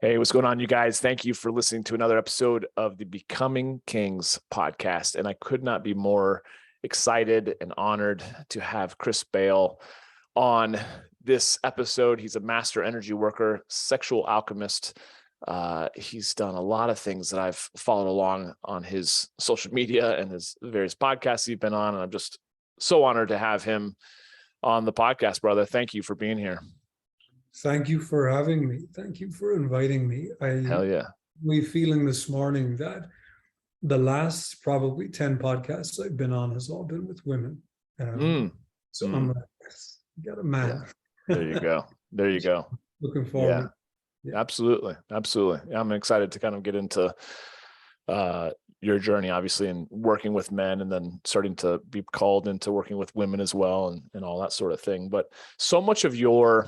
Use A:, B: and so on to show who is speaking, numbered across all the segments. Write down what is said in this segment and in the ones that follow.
A: Hey, what's going on, you guys? Thank you for listening to another episode of the Becoming Kings podcast. And I could not be more excited and honored to have Chris Bale on this episode. He's a master energy worker, sexual alchemist. He's done a lot of things that I've followed along on his social media and his various podcasts he's been on. And I'm just so honored to have him on the podcast, brother. Thank you for being here.
B: Thank you for having me. Thank you for inviting me.
A: Hell yeah.
B: We feeling this morning that the last probably 10 podcasts I've been on has all been with women. I'm like, yes, you got a man.
A: Yeah. There you go. There you go.
B: Looking forward.
A: Yeah. Absolutely. I'm excited to kind of get into your journey, obviously, and working with men, and then starting to be called into working with women as well, and all that sort of thing. But so much of your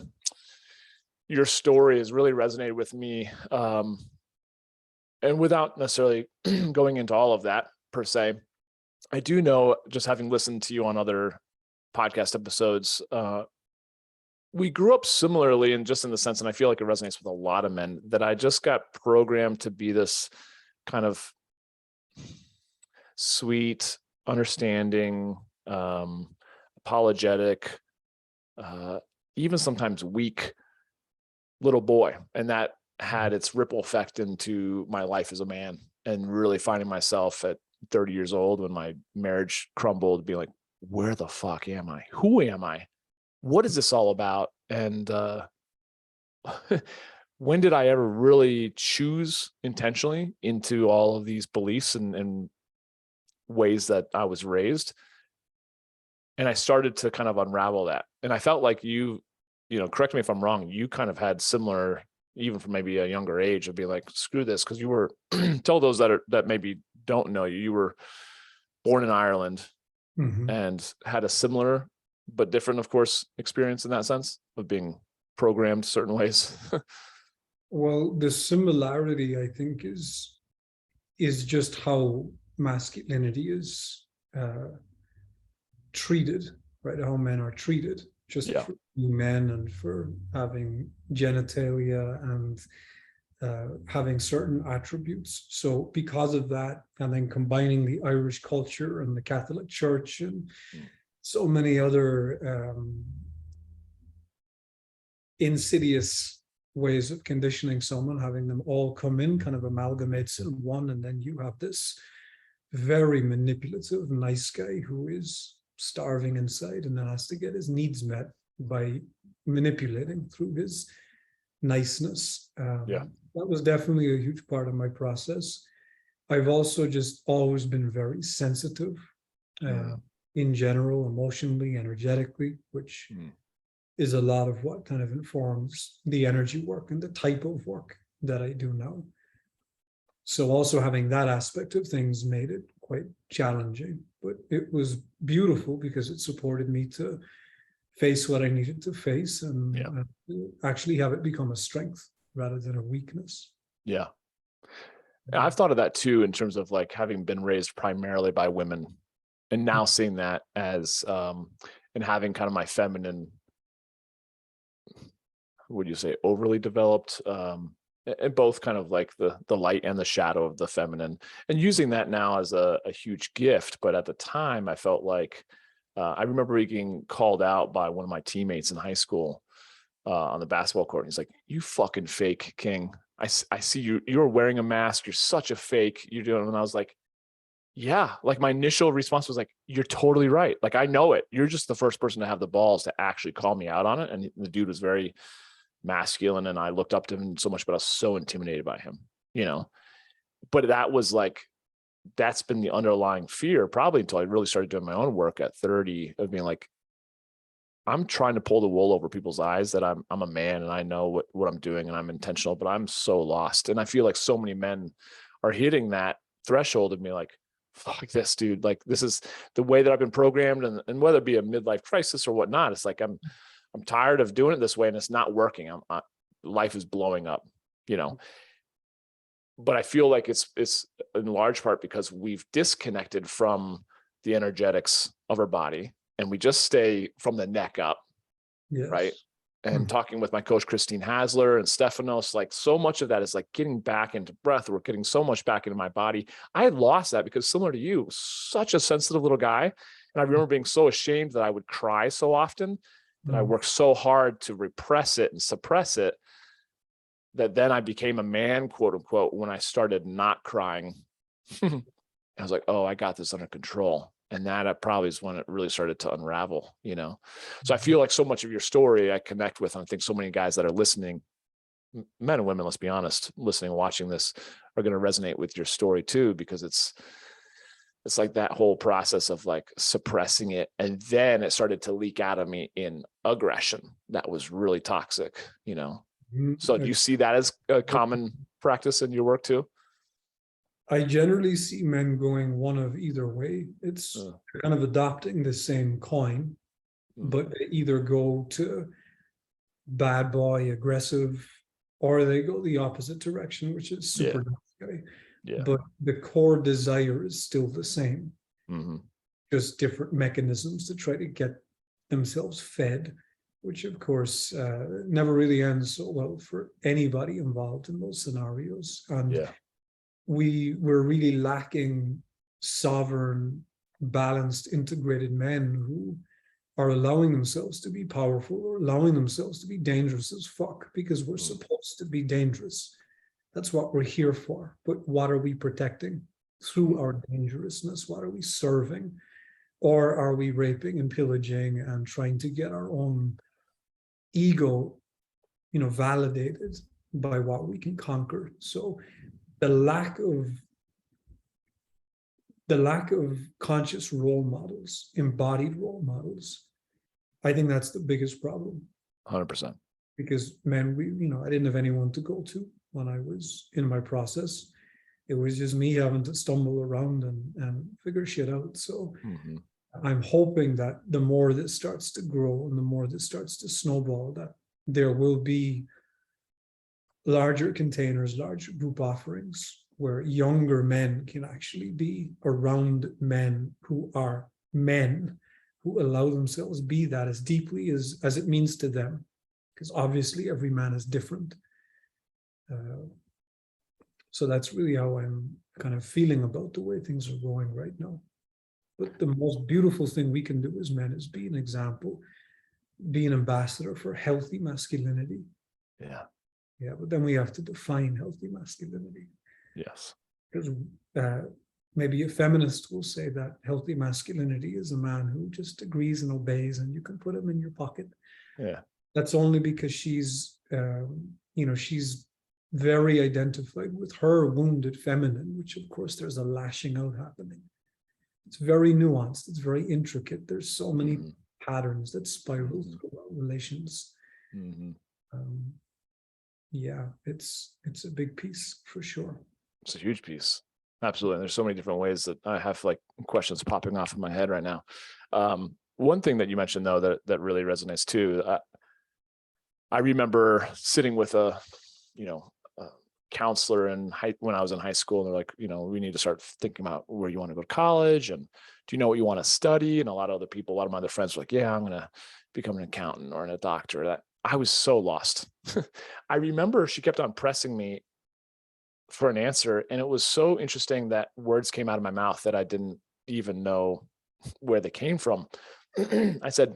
A: story has really resonated with me. And without necessarily going into all of that per se, I do know, just having listened to you on other podcast episodes, we grew up similarly, and just in the sense, and I feel like it resonates with a lot of men, that I just got programmed to be this kind of sweet, understanding, apologetic, even sometimes weak little boy. And that had its ripple effect into my life as a man, and really finding myself at 30 years old, when my marriage crumbled, being like, where the fuck am I? Who am I? What is this all about? And when did I ever really choose intentionally into all of these beliefs and ways that I was raised? And I started to kind of unravel that. And I felt like you know, correct me if I'm wrong, you kind of had similar, even from maybe a younger age, of being like, screw this. Cause you were, tell those that maybe don't know you, you were born in Ireland and had a similar, but different, of course, experience in that sense of being programmed certain ways.
B: Well, the similarity, I think, is just how masculinity is treated, right? How men are treated, just for being men and for having genitalia and having certain attributes. So because of that, and then combining the Irish culture and the Catholic Church and so many other insidious ways of conditioning someone, having them all come in, kind of amalgamates in one, and then you have this very manipulative, nice guy who is starving inside and then has to get his needs met by manipulating through his niceness. That was definitely a huge part of my process. I've also just always been very sensitive in general, emotionally, energetically, which is a lot of what kind of informs the energy work and the type of work that I do now. So also having that aspect of things made it quite challenging, but it was beautiful because it supported me to face what I needed to face and actually have it become a strength rather than a weakness.
A: Yeah. I've thought of that too, in terms of like having been raised primarily by women, and now seeing that as, and having kind of my feminine, would you say overly developed, and both kind of like the light and the shadow of the feminine, and using that now as a huge gift. But at the time I felt like, I remember being called out by one of my teammates in high school on the basketball court. And he's like, you fucking fake king. I see you're wearing a mask. You're such a fake. You're doing, and I was like, yeah, like my initial response was like, you're totally right. Like, I know it. You're just the first person to have the balls to actually call me out on it. And the dude was very masculine, and I looked up to him so much, but I was so intimidated by him, you know. But that was like, that's been the underlying fear probably until I really started doing my own work at 30, of being like, I'm trying to pull the wool over people's eyes that I'm a man and I know what I'm doing and I'm intentional, but I'm so lost. And I feel like so many men are hitting that threshold of me like, fuck this, dude. Like, this is the way that I've been programmed, and whether it be a midlife crisis or whatnot, it's like, I'm tired of doing it this way and it's not working. Life is blowing up, you know. But I feel like it's in large part because we've disconnected from the energetics of our body, and we just stay from the neck up, right? and talking with my coach, Christine Hasler and Stefanos, like so much of that is like getting back into breath. We're getting so much back into my body. I had lost that because similar to you, such a sensitive little guy. And I remember being so ashamed that I would cry so often, that I worked so hard to repress it and suppress it, that then I became a man, quote unquote, when I started not crying. I was like, oh, I got this under control. And that probably is when it really started to unravel, you know? So I feel like so much of your story I connect with. And I think so many guys that are listening, men and women, let's be honest, listening, watching this, are going to resonate with your story too, because it's like that whole process of like suppressing it. And then it started to leak out of me in aggression. That was really toxic, you know? So do you see that as a common practice in your work too?
B: I generally see men going one of either way. It's kind of adopting the same coin, but they either go to bad boy, aggressive, or they go the opposite direction, which is super nice guy.
A: Yeah.
B: But the core desire is still the same. Just different mechanisms to try to get themselves fed, which of course never really ends so well for anybody involved in those scenarios. And we're really lacking sovereign, balanced, integrated men who are allowing themselves to be powerful or allowing themselves to be dangerous as fuck, because we're supposed to be dangerous. That's what we're here for. But what are we protecting through our dangerousness? What are we serving? Or are we raping and pillaging and trying to get our own ego, you know, validated by what we can conquer? So the lack of conscious role models, embodied role models, I think that's the biggest problem.
A: 100%.
B: Because men, I didn't have anyone to go to when I was in my process. It was just me having to stumble around and figure shit out. So I'm hoping that the more this starts to grow and the more this starts to snowball, that there will be larger containers, larger group offerings where younger men can actually be around men who are men, who allow themselves be that as deeply as it means to them. Because obviously every man is different. So that's really how I'm kind of feeling about the way things are going right now. But the most beautiful thing we can do as men is be an example, be an ambassador for healthy masculinity. Yeah, but then we have to define healthy masculinity.
A: Yes.
B: Because maybe a feminist will say that healthy masculinity is a man who just agrees and obeys and you can put him in your pocket.
A: Yeah.
B: That's only because she's, she's very identified with her wounded feminine, which of course there's a lashing out happening. It's very nuanced. It's very intricate. There's so many patterns that spiral through our relations. Yeah, it's a big piece for sure.
A: It's a huge piece. Absolutely. And there's so many different ways that I have like questions popping off in my head right now. One thing that you mentioned though, that really resonates too. I remember sitting with a counselor when I was in high school, and they're like, we need to start thinking about where you want to go to college, and do you know what you want to study? And a lot of my other friends were like, yeah, I'm going to become an accountant or a doctor. That I was so lost. I remember she kept on pressing me for an answer, and it was so interesting that words came out of my mouth that I didn't even know where they came from. I said,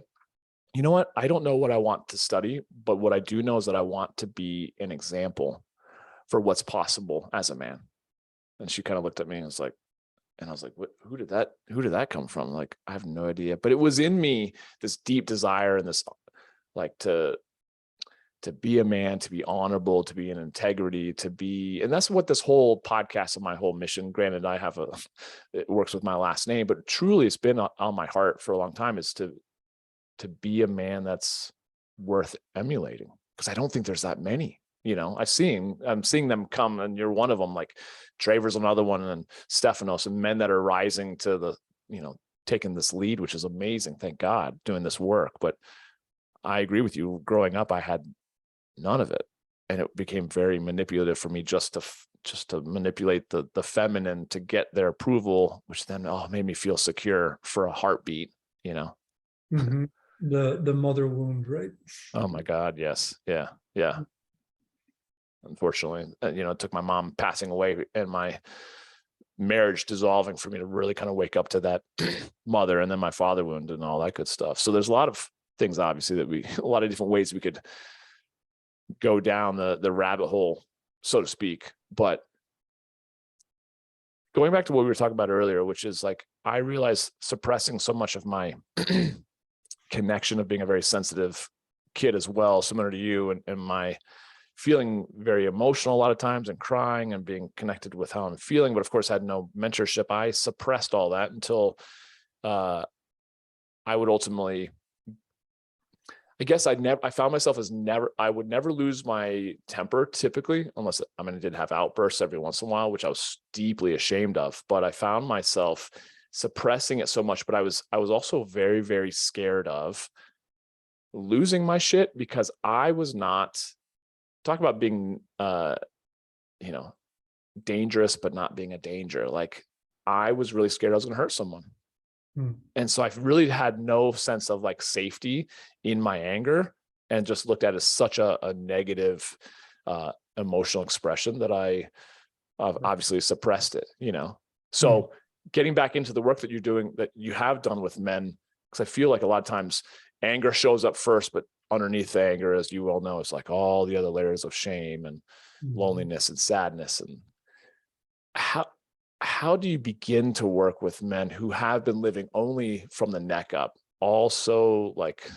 A: you know what? I don't know what I want to study, but what I do know is that I want to be an example for what's possible as a man. And she kind of looked at me and was like, who did that come from? Like, I have no idea, but it was in me, this deep desire and this, like, to be a man, to be honorable, to be in integrity, and that's what this whole podcast and my whole mission, granted it works with my last name, but truly it's been on my heart for a long time, is to be a man that's worth emulating. Because I don't think there's that many. I'm seeing them come, and you're one of them. Like Traver's another one, and Stefanos, and men that are rising to the, taking this lead, which is amazing. Thank God, doing this work. But I agree with you. Growing up, I had none of it, and it became very manipulative for me just to manipulate the feminine to get their approval, which then made me feel secure for a heartbeat.
B: The mother wound, right?
A: Oh my God, yes. Yeah. Yeah. Unfortunately, it took my mom passing away and my marriage dissolving for me to really kind of wake up to that mother, and then my father wound and all that good stuff. So there's a lot of things, obviously, that a lot of different ways we could go down the rabbit hole, so to speak. But going back to what we were talking about earlier, which is like, I realized suppressing so much of my connection of being a very sensitive kid as well, similar to you, and my feeling very emotional a lot of times and crying and being connected with how I'm feeling, but of course I had no mentorship. I suppressed all that until I would ultimately, I found myself I would never lose my temper typically, unless, I did have outbursts every once in a while, which I was deeply ashamed of, but I found myself suppressing it so much. But I was also very, very scared of losing my shit, because I was not, talk about being dangerous but not being a danger. Like, I was really scared I was going to hurt someone. And so I've really had no sense of like safety in my anger, and just looked at it as such a negative emotional expression that I obviously suppressed it, So getting back into the work that you're doing, that you have done with men, because I feel like a lot of times anger shows up first, but underneath the anger, as you well know, it's like all the other layers of shame and loneliness and sadness. And how do you begin to work with men who have been living only from the neck up, also like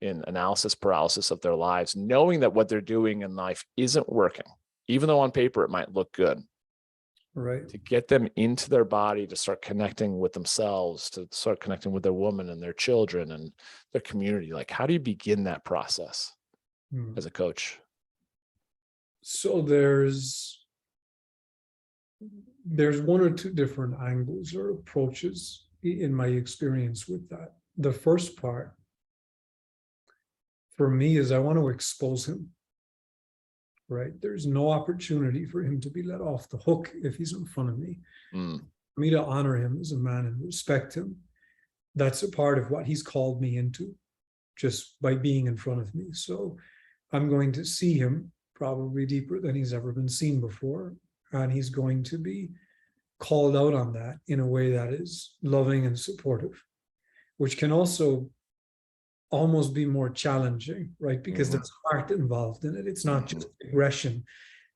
A: in analysis paralysis of their lives, knowing that what they're doing in life isn't working, even though on paper it might look good?
B: Right.
A: To get them into their body, to start connecting with themselves, to start connecting with their woman and their children and their community. Like, how do you begin that process as a coach?
B: So there's one or two different angles or approaches in my experience with that. The first part for me is I want to expose him. Right? There's no opportunity for him to be let off the hook if he's in front of me. For me to honor him as a man and respect him, that's a part of what he's called me into, just by being in front of me. So I'm going to see him probably deeper than he's ever been seen before, and he's going to be called out on that in a way that is loving and supportive, which can also almost be more challenging, right? Because there's heart involved in it. It's not just aggression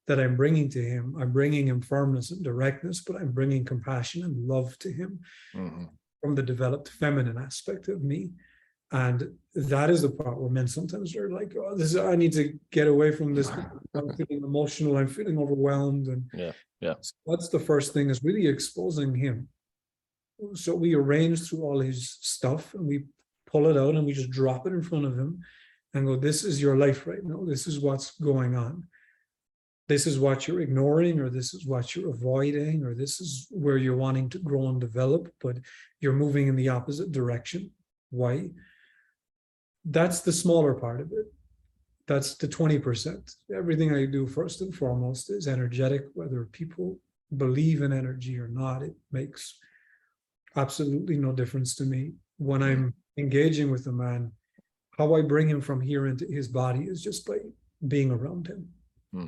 B: that I'm bringing to him. I'm bringing him firmness and directness, but I'm bringing compassion and love to him from the developed feminine aspect of me. And that is the part where men sometimes are like, oh, I need to get away from this. I'm feeling emotional. I'm feeling overwhelmed. And so that's the first thing, is really exposing him. So we arrange through all his stuff and we pull it out and we just drop it in front of him and go, this is your life right now. This is what's going on. This is what you're ignoring, or this is what you're avoiding, or this is where you're wanting to grow and develop, but you're moving in the opposite direction. Why? That's the smaller part of it. That's the 20%. Everything I do first and foremost is energetic, whether people believe in energy or not. It makes absolutely no difference to me. When I'm engaging with a man, how I bring him from here into his body is just by being around him,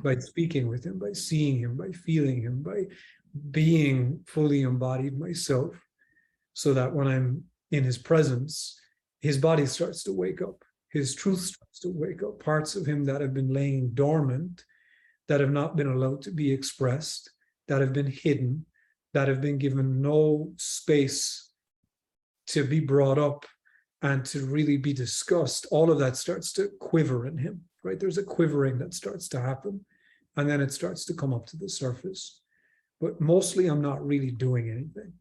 B: by speaking with him, by seeing him, by feeling him, by being fully embodied myself, so that when I'm in his presence, his body starts to wake up. His truth starts to wake up. Parts of him that have been laying dormant, that have not been allowed to be expressed, that have been hidden, that have been given no space to be brought up and to really be discussed, all of that starts to quiver in him, right? There's a quivering that starts to happen, and then it starts to come up to the surface. But mostly I'm not really doing anything.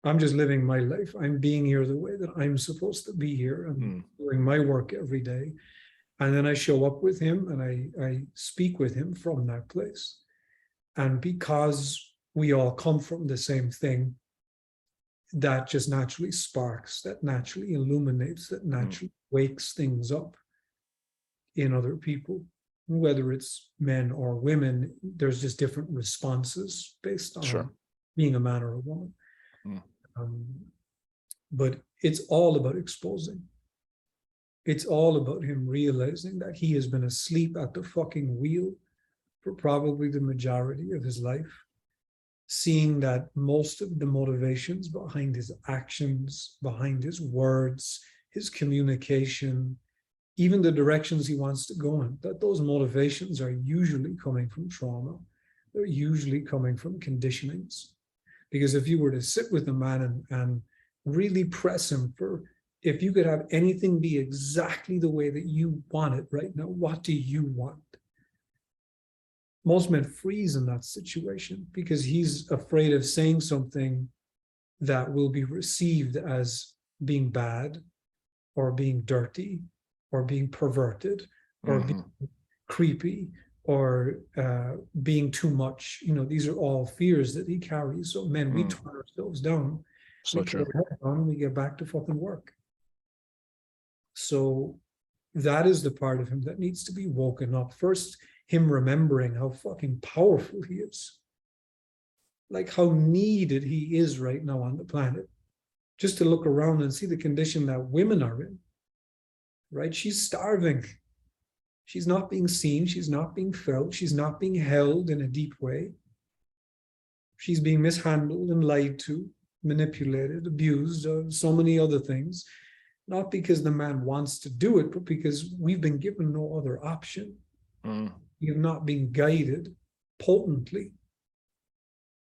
B: I'm just living my life. I'm being here the way that I'm supposed to be here. I'm doing my work every day. And then I show up with him and I speak with him from that place. And because we all come from the same thing, that just naturally sparks, that naturally illuminates, that naturally wakes things up in other people, whether it's men or women. There's just different responses based on being a man or a woman. But it's all about exposing. It's all about him realizing that he has been asleep at the fucking wheel for probably the majority of his life, seeing that most of the motivations behind his actions, behind his words, his communication, even the directions he wants to go in, that those motivations are usually coming from trauma. They're usually coming from conditionings. Because if you were to sit with a man and really press him for, if you could have anything be exactly the way that you want it right now, what do you want? Most men freeze in that situation because he's afraid of saying something that will be received as being bad or being dirty or being perverted or being creepy or being too much. You know, these are all fears that he carries. So men, we turn ourselves down.
A: So
B: we
A: true.
B: get head on, we get back to fucking work. So that is the part of him that needs to be woken up. First, him remembering how fucking powerful he is. Like how needed he is right now on the planet. Just to look around and see the condition that women are in. Right? She's starving. She's not being seen. She's not being felt. She's not being held in a deep way. She's being mishandled and lied to, manipulated, abused, so many other things. Not because the man wants to do it, but because we've been given no other option. We have not been guided potently.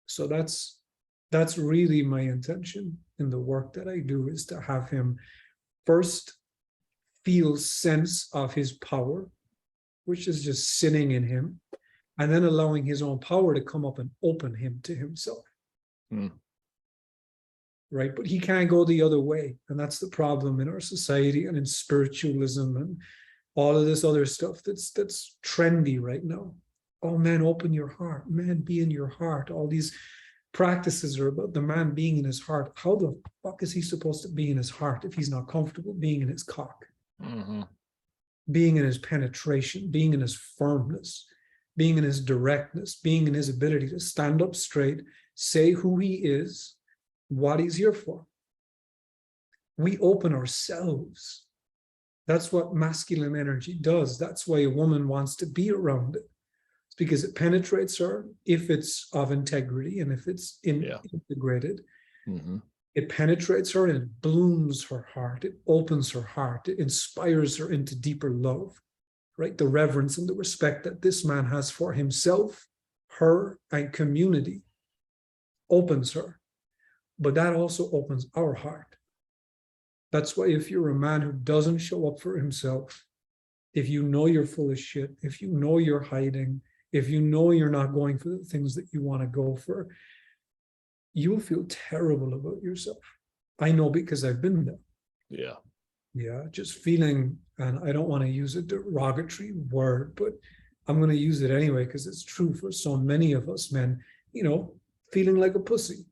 B: So that's really my intention in the work that I do, is to have him first feel sense of his power, which is just sitting in him, and then allowing his own power to come up and open him to himself. Right? But he can't go the other way. And that's the problem in our society and in spiritualism and all of this other stuff that's trendy right now. Oh, man, open your heart. Man, be in your heart. All these practices are about the man being in his heart. How the fuck is he supposed to be in his heart if he's not comfortable being in his cock? Being in his penetration, being in his firmness, being in his directness, being in his ability to stand up straight, say who he is, what he's here for. We open ourselves. That's what masculine energy does. That's why a woman wants to be around it. It's because it penetrates her if it's of integrity and if it's integrated. It penetrates her and it blooms her heart. It opens her heart. It inspires her into deeper love, right? The reverence and the respect that this man has for himself, her, and community opens her. But that also opens our heart. That's why if you're a man who doesn't show up for himself, if you know you're full of shit, if you know you're hiding, if you know you're not going for the things that you want to go for, you will feel terrible about yourself. I know because I've been there. Yeah, just feeling, and I don't want to use a derogatory word, but I'm going to use it anyway because it's true for so many of us men, you know, feeling like a pussy.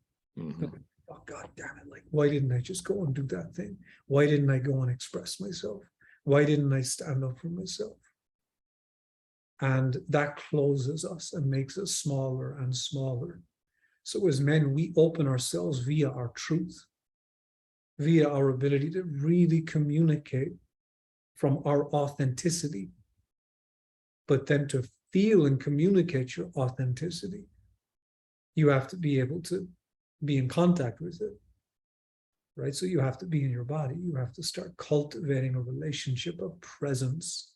B: Oh, God damn it. Like, why didn't I just go and do that thing? Why didn't I go and express myself? Why didn't I stand up for myself? And that closes us and makes us smaller and smaller. So as men, we open ourselves via our truth, via our ability to really communicate from our authenticity. But then to feel and communicate your authenticity, you have to be able to be in contact with it, right? So you have to be in your body. You have to start cultivating a relationship of presence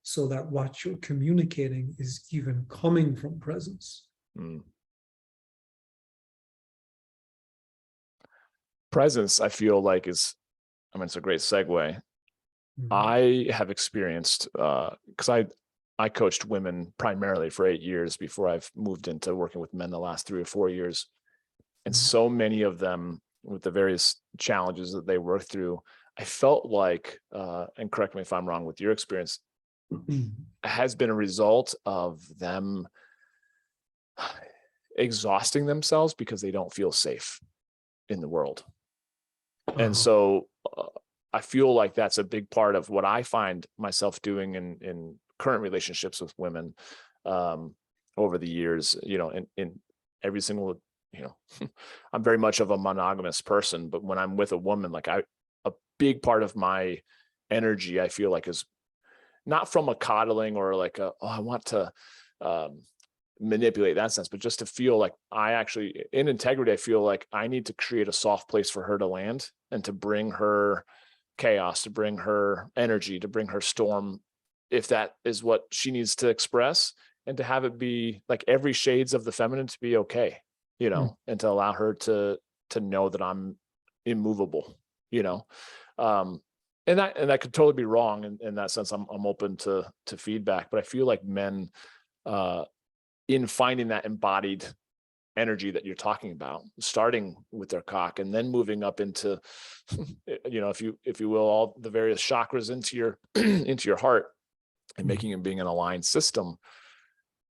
B: so that what you're communicating is even coming from presence.
A: Presence, I feel like it's a great segue. I have experienced, because I coached women primarily for 8 years before I've moved into working with men the last 3 or 4 years. And so many of them, with the various challenges that they work through, I felt like, and correct me if I'm wrong with your experience, has been a result of them exhausting themselves because they don't feel safe in the world. And so I feel like that's a big part of what I find myself doing in current relationships with women over the years, you know, in every single, you know, I'm very much of a monogamous person, but when I'm with a woman, like a big part of my energy, I feel like, is not from a coddling or like a, oh, I want to manipulate that sense, but just to feel like I actually, in integrity, I feel like I need to create a soft place for her to land and to bring her chaos, to bring her energy, to bring her storm, if that is what she needs to express, and to have it be like every shades of the feminine to be okay, and to allow her to know that I'm immovable, you know. And that could totally be wrong in that sense. I'm open to feedback, but I feel like men, in finding that embodied energy that you're talking about, starting with their cock and then moving up into, if you will, all the various chakras into your into your heart, and making it being an aligned system,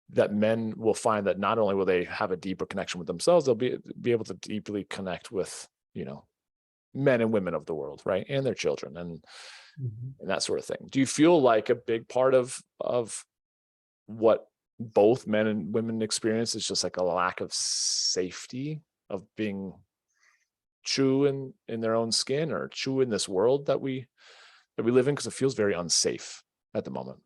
A: that men will find that not only will they have a deeper connection with themselves, they'll be able to deeply connect with, men and women of the world, right, and their children, and that sort of thing. Do you feel like a big part of what both men and women experience is just like a lack of safety, of being true in their own skin, or true in this world that we live in, because it feels very unsafe at the moment?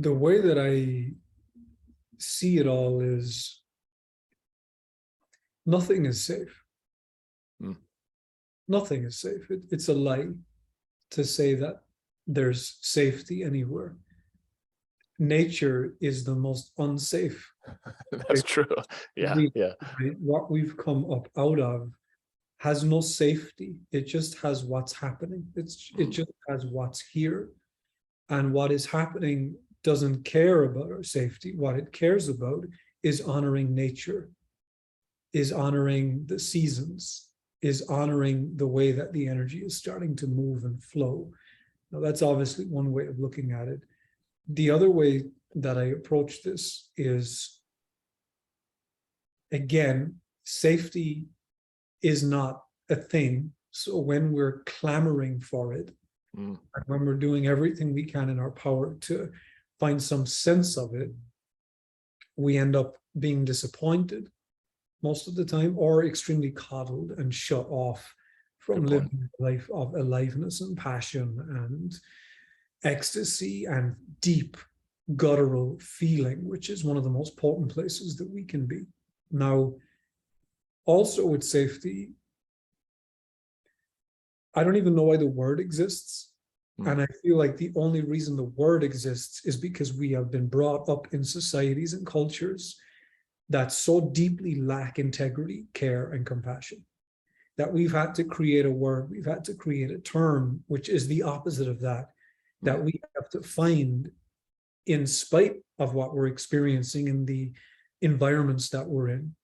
B: The way that I see it all is nothing is safe. Nothing is safe. It's a lie to say that there's safety anywhere. Nature is the most unsafe.
A: That's true. Yeah.
B: What we've come up out of has no safety. It just has what's happening. It just has what's here. And what is happening doesn't care about our safety. What it cares about is honoring nature, is honoring the seasons, is honoring the way that the energy is starting to move and flow. Now, that's obviously one way of looking at it. The other way that I approach this is, again, safety is not a thing. So when we're clamoring for it, and when we're doing everything we can in our power to find some sense of it, we end up being disappointed most of the time, or extremely coddled and shut off from living a life of aliveness and passion and ecstasy and deep guttural feeling, which is one of the most potent places that we can be. Now, also with safety, I don't even know why the word exists. And I feel like the only reason the word exists is because we have been brought up in societies and cultures that so deeply lack integrity, care, and compassion, that we've had to create a word, we've had to create a term, which is the opposite of that, that we have to find in spite of what we're experiencing in the environments that we're in,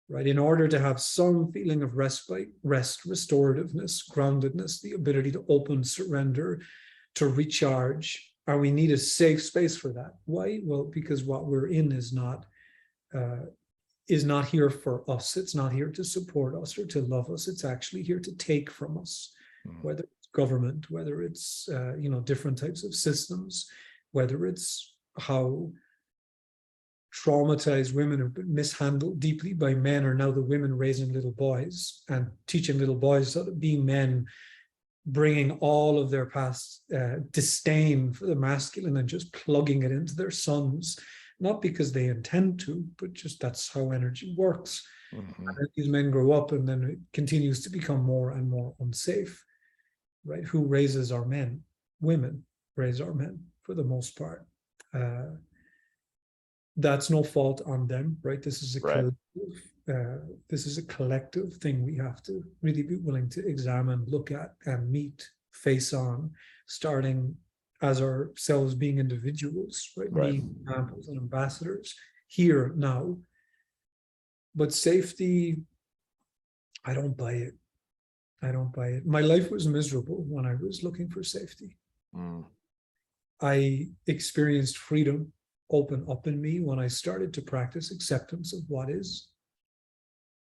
B: right? In order to have some feeling of respite, rest, restorativeness, groundedness, the ability to open, surrender, to recharge, and we need a safe space for that. Why? Well, because what we're in is not here for us. It's not here to support us or to love us. It's actually here to take from us, whether it's government, whether it's different types of systems, whether it's how traumatized women have been mishandled deeply by men are now the women raising little boys and teaching little boys how to be men, bringing all of their past disdain for the masculine and just plugging it into their sons, not because they intend to, but just that's how energy works. And these men grow up and then it continues to become more and more unsafe, right? Who raises our men? Women raise our men for the most part. That's no fault on them, right? This is a collective thing we have to really be willing to examine, look at, and meet face on, starting as ourselves being individuals, right? Being examples and ambassadors here now. But safety, I don't buy it. I don't buy it. My life was miserable when I was looking for safety. I experienced freedom open up in me when I started to practice acceptance of what is,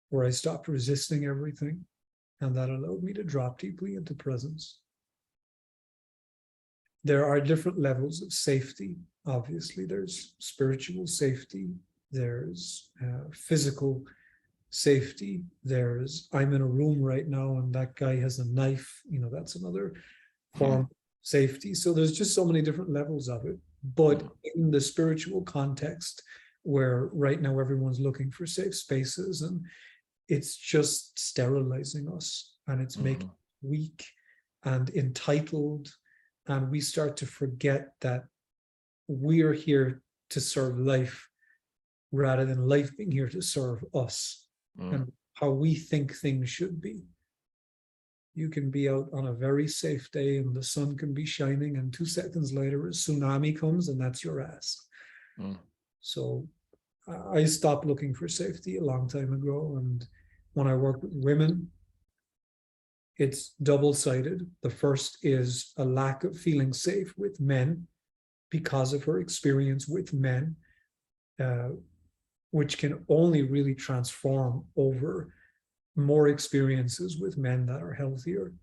B: where I stopped resisting everything, and that allowed me to drop deeply into presence. There are different levels of safety. Obviously, there's spiritual safety, there's physical safety. There's, I'm in a room right now and that guy has a knife, that's another form of safety. So there's just so many different levels of it. But in the spiritual context, where right now everyone's looking for safe spaces, and it's just sterilizing us, and it's making us weak and entitled, and we start to forget that we're here to serve life rather than life being here to serve us, and how we think things should be. You can be out on a very safe day and the sun can be shining, and 2 seconds later a tsunami comes and that's your ass. So I stopped looking for safety a long time ago, and when I work with women, it's double-sided. The first is a lack of feeling safe with men because of her experience with men, which can only really transform over more experiences with men that are healthier.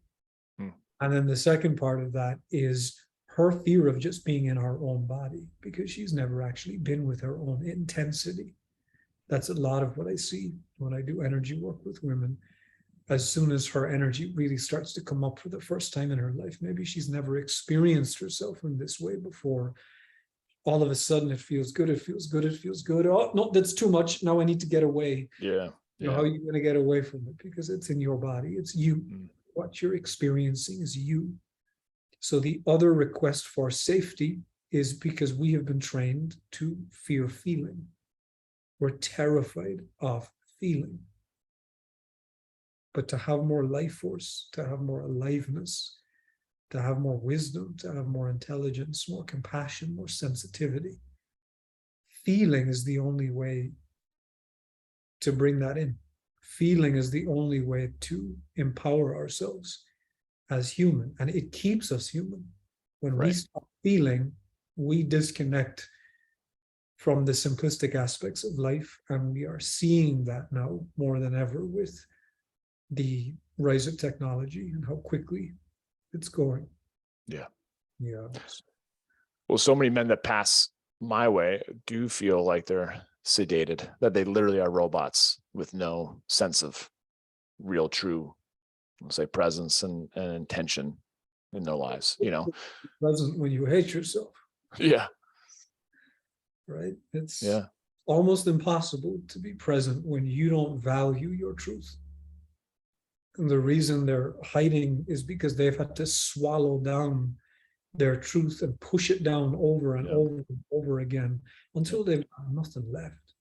B: And then the second part of that is her fear of just being in her own body, because she's never actually been with her own intensity. That's a lot of what I see when I do energy work with women. As soon as her energy really starts to come up for the first time in her life, maybe she's never experienced herself in this way before, all of a sudden it feels good, it feels good, it feels good. Oh, no, that's too much. Now I need to get away.
A: Yeah.
B: How are you going to get away from it? Because it's in your body. It's you. What you're experiencing is you. So the other request for safety is because we have been trained to fear feeling. We're terrified of feeling. But to have more life force, to have more aliveness, to have more wisdom, to have more intelligence, more compassion, more sensitivity, feeling is the only way to bring that in. Feeling is the only way to empower ourselves as human, and it keeps us human. When we stop feeling, we disconnect from the simplistic aspects of life, and we are seeing that now more than ever with the rise of technology and how quickly it's going. Yeah.
A: Well, so many men that pass my way do feel like they're sedated, that they literally are robots with no sense of real, true, let's say, presence and intention in their lives,
B: Present when you hate yourself.
A: Yeah.
B: Right? It's almost impossible to be present when you don't value your truth. And the reason they're hiding is because they've had to swallow down their truth and push it down over and over and over again until they've got nothing left.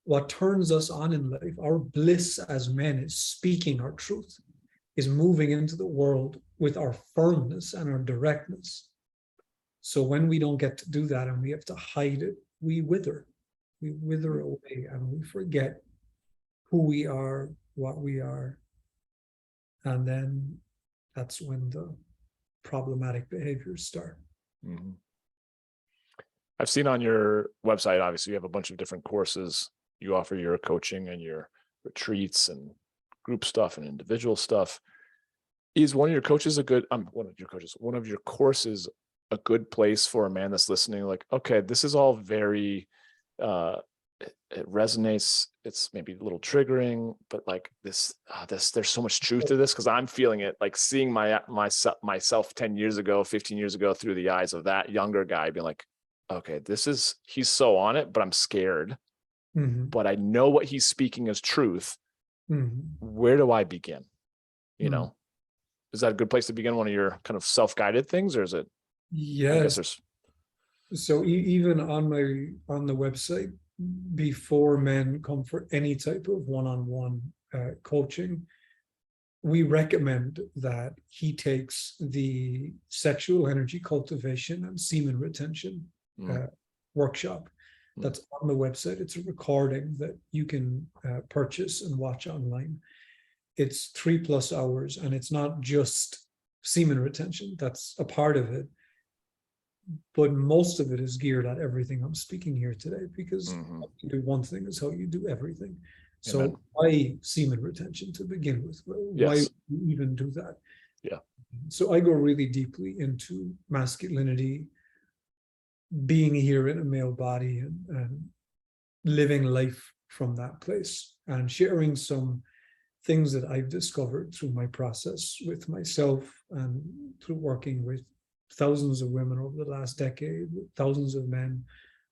B: What turns us on in life, our bliss as men, is speaking our truth, is moving into the world with our firmness and our directness. So when we don't get to do that and we have to hide it, we wither away, and we forget who we are, what we are. And then that's when the problematic behaviors start.
A: I've seen on your website, obviously, you have a bunch of different courses. You offer your coaching and your retreats and group stuff and individual stuff. Is one of your courses a good place for a man that's listening? Like, okay, this is all very, it resonates. It's maybe a little triggering, but like this, there's so much truth to this, because I'm feeling it, like seeing myself 10 years ago, 15 years ago through the eyes of that younger guy, being like, okay, he's so on it, but I'm scared. But I know what he's speaking as truth. Where do I begin? Is that a good place to begin one of your kind of self-guided things, or is it?
B: Yes. So even on the website, before men come for any type of one-on-one coaching, we recommend that he takes the sexual energy cultivation and semen retention workshop. That's on the website. It's a recording that you can purchase and watch online. It's 3+ hours, and it's not just semen retention. That's a part of it. But most of it is geared at everything I'm speaking here today, because how you do one thing is how you do everything. So why semen retention to begin with? Why even do that? So I go really deeply into masculinity, being here in a male body, and living life from that place and sharing some things that I've discovered through my process with myself and through working with thousands of women over the last decade, with thousands of men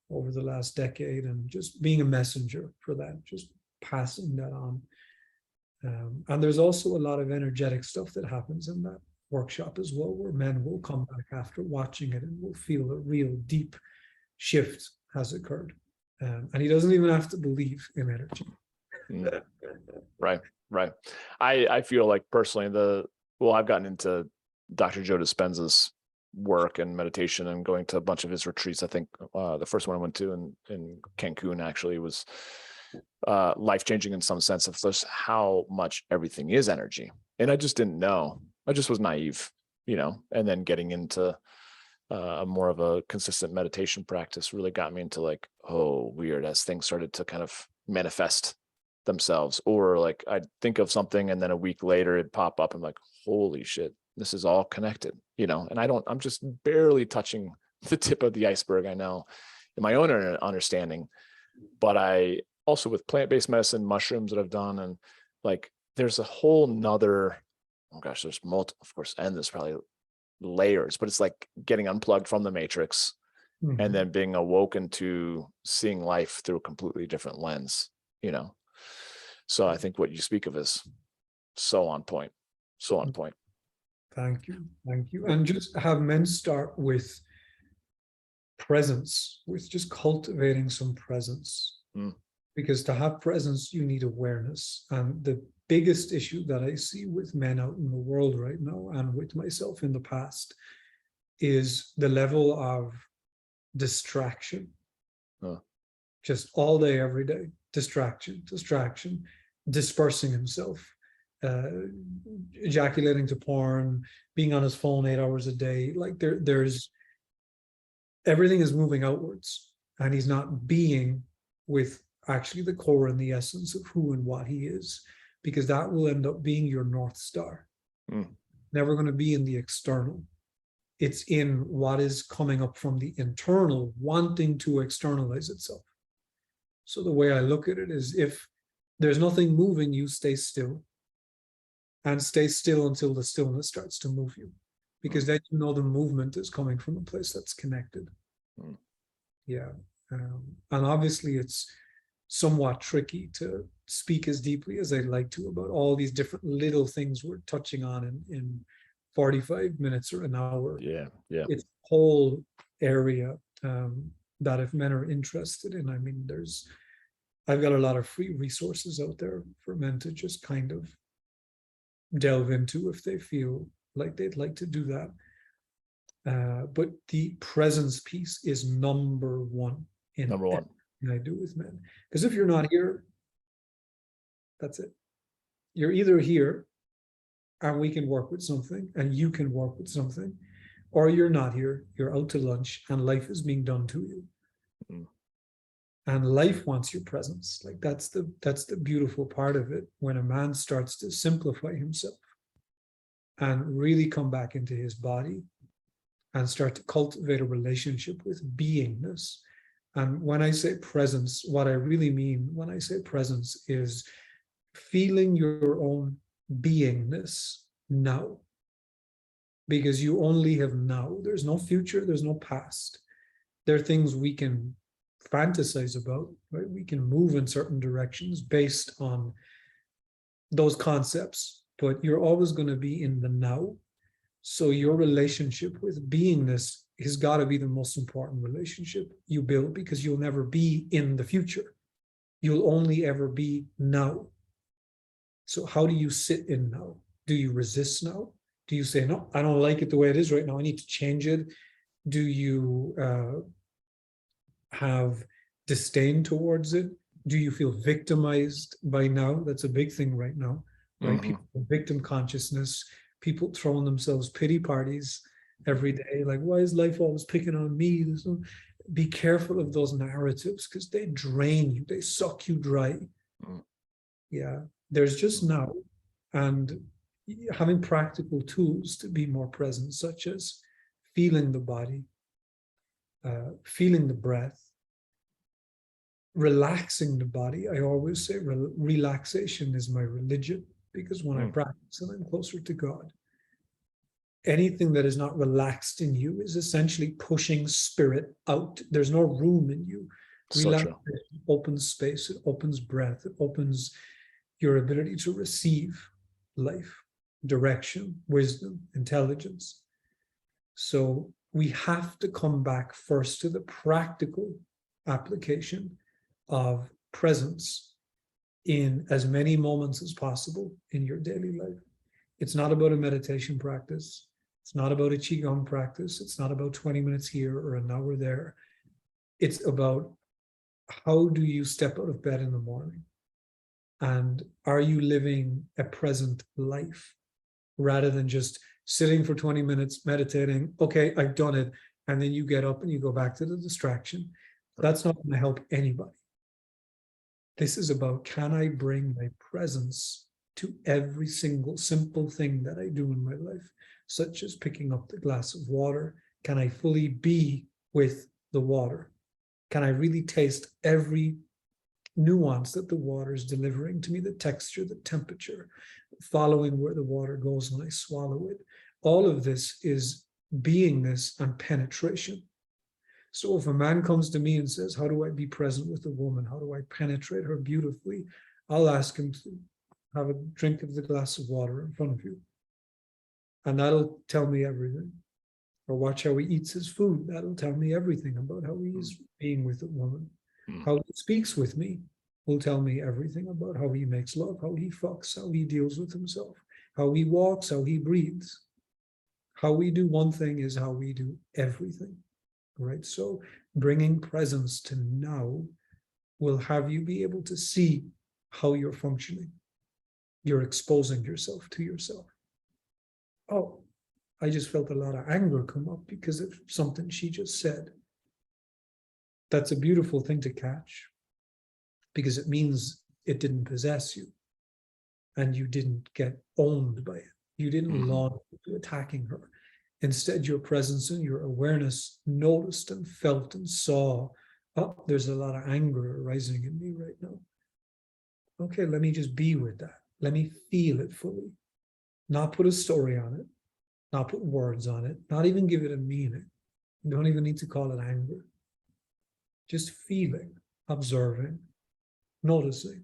B: over the last decade, and just being a messenger for that, just passing that on. And there's also a lot of energetic stuff that happens in that workshop as well, where men will come back after watching it and will feel a real deep shift has occurred. And he doesn't even have to believe in energy.
A: Right. I feel like personally I've gotten into Dr. Joe Dispenza's work and meditation and going to a bunch of his retreats. I think the first one I went to in Cancun actually was life-changing in some sense of just how much everything is energy. And I just didn't know. I just was naive, and then getting into more of a consistent meditation practice really got me into like, oh, weird, as things started to kind of manifest themselves, or like I'd think of something and then a week later it'd pop up and like, holy shit, this is all connected, and I'm just barely touching the tip of the iceberg, I know, in my own understanding. But I also, with plant-based medicine, mushrooms that I've done, and like there's a whole nother, oh gosh, there's multiple, of course, and there's probably layers, but it's like getting unplugged from the matrix and then being awoken to seeing life through a completely different lens, So I think what you speak of is so on point.
B: Thank you. And just have men start with presence, with just cultivating some presence. Because to have presence, you need awareness. And the biggest issue that I see with men out in the world right now, and with myself in the past, is the level of distraction. Just all day, every day, distraction, dispersing himself, ejaculating to porn, being on his phone 8 hours a day. Like there's everything is moving outwards, and he's not being with actually the core and the essence of who and what he is, because that will end up being your North Star. Never going to be in the external. It's in what is coming up from the internal, wanting to externalize itself. So the way I look at it is, if there's nothing moving you, stay still. And stay still until the stillness starts to move you. Because then you know the movement is coming from a place that's connected. Yeah. And obviously it's somewhat tricky to speak as deeply as I'd like to about all these different little things we're touching on in 45 minutes or an hour.
A: Yeah.
B: It's a whole area that if men are interested in, I mean, I've got a lot of free resources out there for men to just kind of delve into if they feel like they'd like to do that. But the presence piece is number one in everything I do with men. Because if you're not here, that's it. You're either here and we can work with something and you can work with something, or you're not here, you're out to lunch and life is being done to you. And life wants your presence. Like that's the beautiful part of it, when a man starts to simplify himself and really come back into his body and start to cultivate a relationship with beingness. And when I say presence, what I really mean when I say presence is feeling your own beingness now. Because you only have now. There's no future, there's no past. There are things we can fantasize about, right? We can move in certain directions based on those concepts, but you're always going to be in the now. So your relationship with beingness has got to be the most important relationship you build, because you'll never be in the future. You'll only ever be now. So how do you sit in now? Do you resist now? Do you say, no, I don't like it the way it is right now, I need to change it? Do you have disdain towards it? Do you feel victimized by now? That's a big thing right now, right? People, victim consciousness, people throwing themselves pity parties every day. Like, why is life always picking on me? Be careful of those narratives, because they drain you, they suck you dry. Yeah, there's just now, and having practical tools to be more present, such as feeling the body, feeling the breath, relaxing the body. I always say relaxation is my religion, because when I practice it, I'm closer to God. Anything that is not relaxed in you is essentially pushing spirit out. There's no room in you.
A: So true.
B: Relaxation opens space, it opens breath, it opens your ability to receive life, direction, wisdom, intelligence. So we have to come back first to the practical application of presence in as many moments as possible in your daily life. It's not about a meditation practice. It's not about a Qigong practice. It's not about 20 minutes here or an hour there. It's about, how do you step out of bed in the morning? And are you living a present life rather than just sitting for 20 minutes, meditating? Okay, I've done it. And then you get up and you go back to the distraction. That's not going to help anybody. This is about, can I bring my presence to every single simple thing that I do in my life, such as picking up the glass of water? Can I fully be with the water? Can I really taste every nuance that the water is delivering to me, the texture, the temperature, following where the water goes when I swallow it? All of this is beingness and penetration. So if a man comes to me and says, how do I be present with a woman? How do I penetrate her beautifully? I'll ask him to have a drink of the glass of water in front of you. And that'll tell me everything. Or watch how he eats his food. That'll tell me everything about how he's being with a woman. How he speaks with me will tell me everything about how he makes love, how he fucks, how he deals with himself, how he walks, how he breathes. How we do one thing is how we do everything, right? So bringing presence to now will have you be able to see how you're functioning. You're exposing yourself to yourself. Oh, I just felt a lot of anger come up because of something she just said. That's a beautiful thing to catch, because it means it didn't possess you and you didn't get owned by it. You didn't launch into attacking her. Instead, your presence and your awareness noticed and felt and saw, oh, there's a lot of anger arising in me right now. Okay, let me just be with that. Let me feel it fully. Not put a story on it, not put words on it, not even give it a meaning. You don't even need to call it anger. Just feeling, observing, noticing.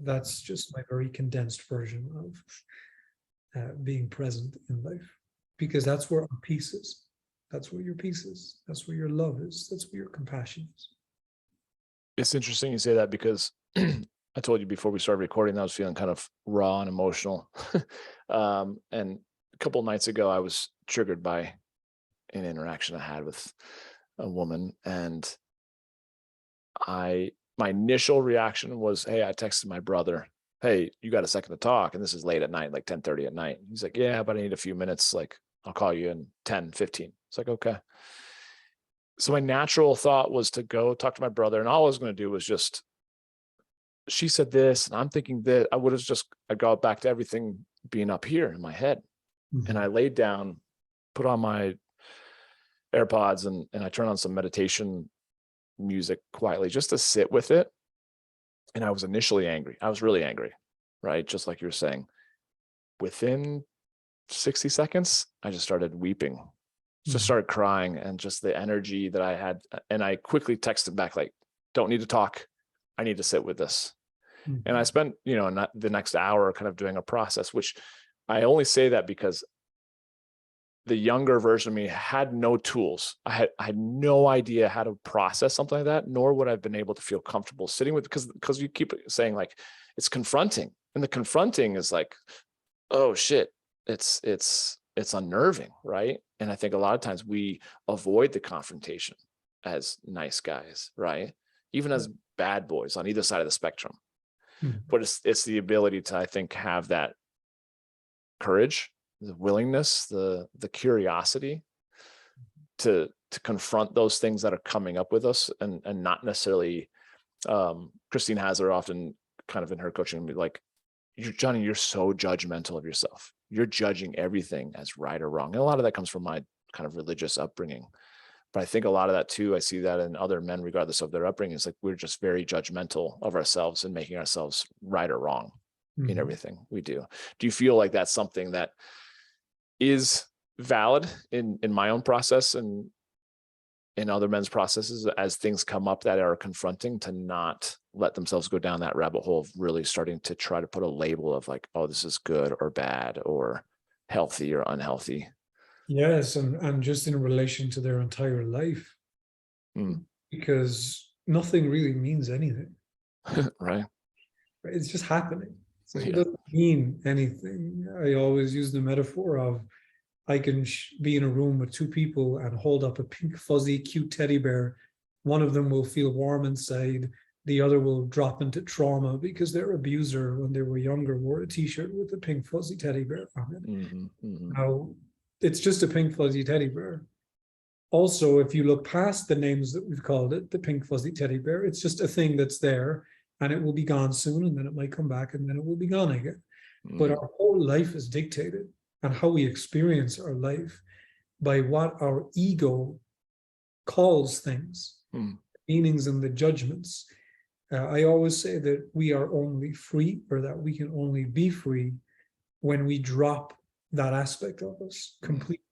B: That's just my very condensed version of being present in life, because that's where our peace is. That's where your peace is. That's where your love is. That's where your compassion is.
A: It's interesting you say that, because I told you before we started recording that I was feeling kind of raw and emotional. And a couple of nights ago, I was triggered by an interaction I had with a woman, and my initial reaction was, hey, I texted my brother, hey, you got a second to talk? And this is late at night, like 10:30 at night. He's like, yeah, but I need a few minutes. Like, I'll call you in 10, 15. It's like, okay. So my natural thought was to go talk to my brother. And all I was going to do was just, she said this, and I'm thinking that I got back to everything being up here in my head. And I laid down, put on my AirPods, and I turned on some meditation music quietly just to sit with it. And I was initially angry. I was really angry, right? Just like you were saying. Within 60 seconds, I just started weeping, just started crying, and just the energy that I had. And I quickly texted back, like, don't need to talk. I need to sit with this. And I spent, the next hour kind of doing a process, which I only say that because the younger version of me had no tools. I had no idea how to process something like that, nor would I have been able to feel comfortable sitting with, because you keep saying, like, it's confronting, and the confronting is like, oh shit, it's unnerving, right? And I think a lot of times we avoid the confrontation as nice guys, right? Even as bad boys on either side of the spectrum. But it's the ability to, I think, have that courage, the willingness, the curiosity to confront those things that are coming up with us, and not necessarily. Christine Hasler often, kind of in her coaching, be like, Johnny, you're so judgmental of yourself. You're judging everything as right or wrong. And a lot of that comes from my kind of religious upbringing. But I think a lot of that too, I see that in other men, regardless of their upbringing, is like we're just very judgmental of ourselves and making ourselves right or wrong in everything we do. Do you feel like that's something that is valid in my own process and in other men's processes as things come up that are confronting, to not let themselves go down that rabbit hole of really starting to try to put a label of like, oh, this is good or bad or healthy or unhealthy?
B: Yes, and just in relation to their entire life, because nothing really means anything.
A: Right.
B: It's just happening. So it
A: Yeah.
B: doesn't mean anything. I always use the metaphor of I can be in a room with two people and hold up a pink, fuzzy, cute teddy bear. One of them will feel warm inside. The other will drop into trauma because their abuser, when they were younger, wore a t-shirt with a pink, fuzzy teddy bear on it. Now, it's just a pink, fuzzy teddy bear. Also, if you look past the names that we've called it, the pink, fuzzy teddy bear, it's just a thing that's there, and it will be gone soon, and then it might come back, and then it will be gone again. But our whole life is dictated, and how we experience our life, by what our ego calls things, meanings and the judgments. I always say that we are only free, or that we can only be free, when we drop that aspect of us completely,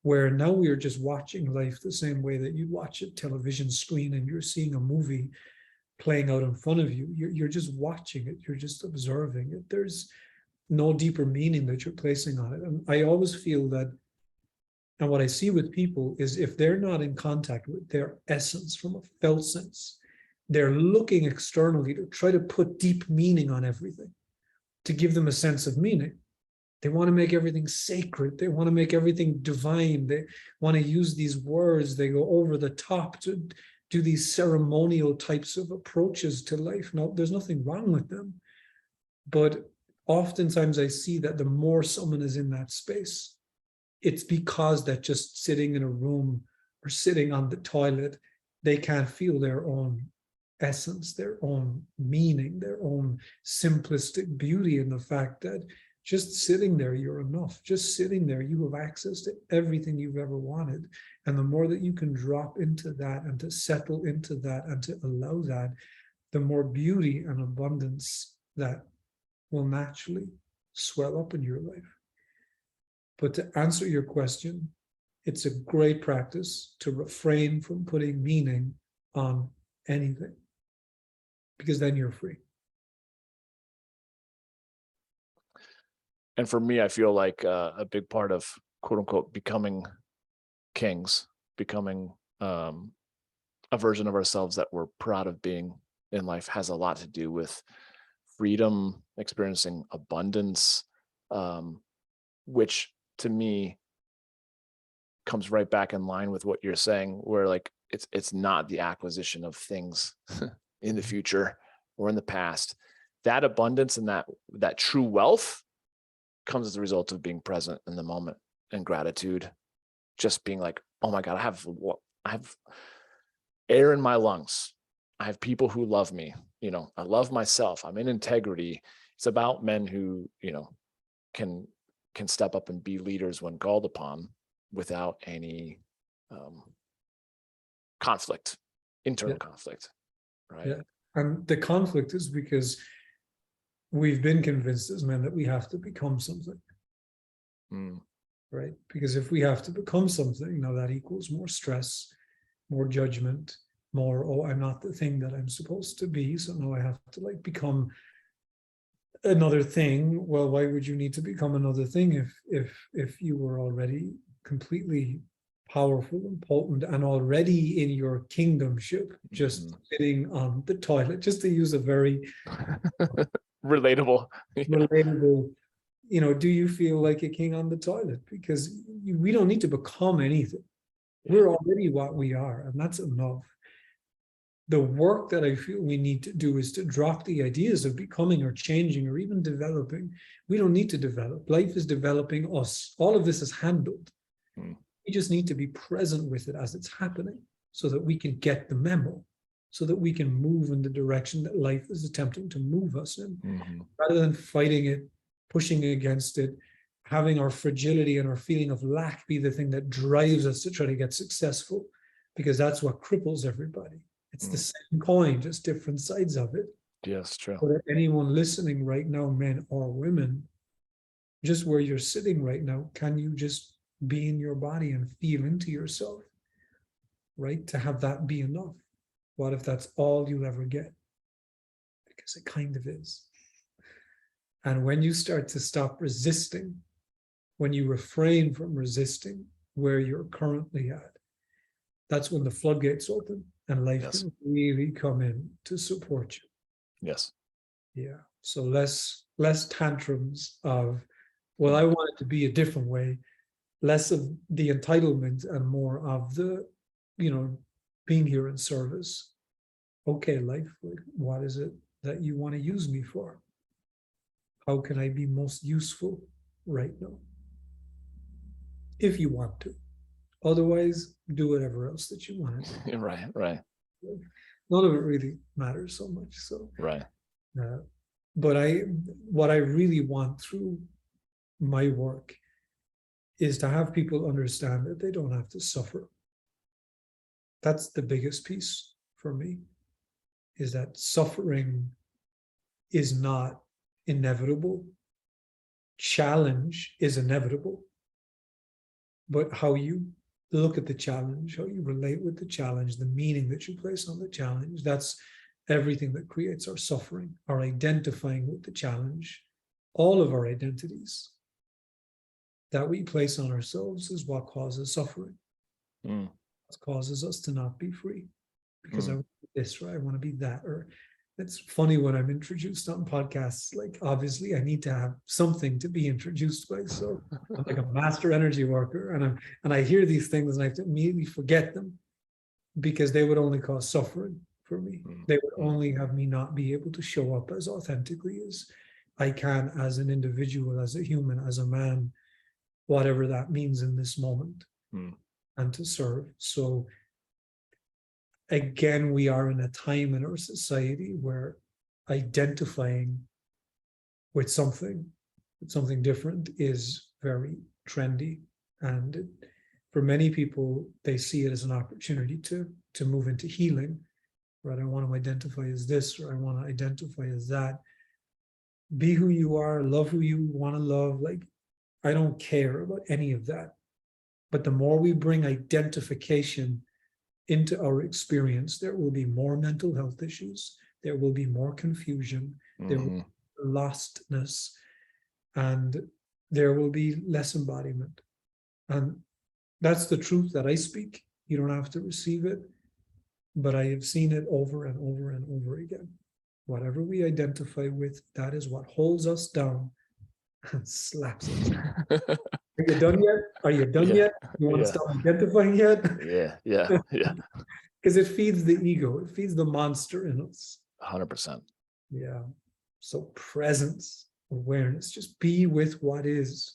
B: where now we are just watching life the same way that you watch a television screen and you're seeing a movie playing out in front of you. You're just watching it, you're just observing it. There's no deeper meaning that you're placing on it. And I always feel that, and what I see with people is, if they're not in contact with their essence from a felt sense, they're looking externally to try to put deep meaning on everything, to give them a sense of meaning. They want to make everything sacred. They want to make everything divine. They want to use these words. They go over the top to do these ceremonial types of approaches to life. Now, there's nothing wrong with them, but oftentimes I see that the more someone is in that space, it's because that just sitting in a room or sitting on the toilet, they can't feel their own essence, their own meaning, their own simplistic beauty in the fact that just sitting there, you're enough. Just sitting there, you have access to everything you've ever wanted. And the more that you can drop into that and to settle into that and to allow that, the more beauty and abundance that will naturally swell up in your life. But to answer your question, it's a great practice to refrain from putting meaning on anything, because then you're free.
A: And for me, I feel like a big part of quote unquote becoming kings, becoming a version of ourselves that we're proud of being in life, has a lot to do with freedom, experiencing abundance, which to me comes right back in line with what you're saying, where like it's not the acquisition of things in the future or in the past. That abundance and that true wealth comes as a result of being present in the moment and gratitude. Just being like, oh my God, I have air in my lungs. I have people who love me. You know, I love myself. I'm in integrity. It's about men who, you know, can step up and be leaders when called upon without any conflict, internal conflict, right?
B: Yeah. And the conflict is because we've been convinced as men that we have to become something, right? Because if we have to become something, now that equals more stress, more judgment, more, oh, I'm not the thing that I'm supposed to be, so now I have to like become another thing. Well, why would you need to become another thing if you were already completely powerful and potent and already in your kingdomship, just sitting on the toilet, just to use a very
A: relatable,
B: you know, do you feel like a king on the toilet? Because we don't need to become anything. We're already what we are, and that's enough. The work that I feel we need to do is to drop the ideas of becoming or changing or even developing. We don't need to develop. Life is developing us. All of this is handled. We just need to be present with it as it's happening, so that we can get the memo, so that we can move in the direction that life is attempting to move us in, rather than fighting it, pushing against it, having our fragility and our feeling of lack be the thing that drives us to try to get successful. because that's what cripples everybody. It's the
A: Mm.
B: same coin, just different sides of it.
A: Yes, true.
B: For anyone listening right now, men or women, just where you're sitting right now, can you just be in your body and feel into yourself, right? To have that be enough. What if that's all you'll ever get? Because it kind of is. And when you start to stop resisting, when you refrain from resisting where you're currently at, that's when the floodgates open and life
A: Yes.
B: can really come in to support you.
A: Yes.
B: Yeah. So less tantrums of, well, I want it to be a different way, less of the entitlement and more of the, being here in service. Okay, life, what is it that you want to use me for? How can I be most useful right now? If you want to. Otherwise, do whatever else that you want to do.
A: Right. Right.
B: None of it really matters so much. So,
A: Right.
B: But what I really want through my work is to have people understand that they don't have to suffer. That's the biggest piece for me, is that suffering is not inevitable. Challenge is inevitable. But how you look at the challenge, how you relate with the challenge, the meaning that you place on the challenge, that's everything that creates our suffering, our identifying with the challenge. All of our identities that we place on ourselves is what causes suffering.
A: Mm.
B: It causes us to not be free because I want this, or I want to be that. Or it's funny when I'm introduced on podcasts, like obviously I need to have something to be introduced by. So I'm like a master energy worker, and I hear these things and I have to immediately forget them because they would only cause suffering for me. They would only have me not be able to show up as authentically as I can, as an individual, as a human, as a man, whatever that means in this moment, and to serve. So again, we are in a time in our society where identifying with something different is very trendy. And for many people, they see it as an opportunity to move into healing, right? I want to identify as this, or I want to identify as that. Be who you are, love who you want to love. Like, I don't care about any of that. But the more we bring identification into our experience, there will be more mental health issues. There will be more confusion. There will be lostness, and there will be less embodiment. And that's the truth that I speak. You don't have to receive it, but I have seen it over and over and over again. Whatever we identify with, that is what holds us down and slaps us. Are you done yet? Are you done yet? You want to stop identifying yet?
A: Yeah.
B: Because it feeds the ego. It feeds the monster in us.
A: 100%.
B: Yeah. So presence, awareness, just be with what is.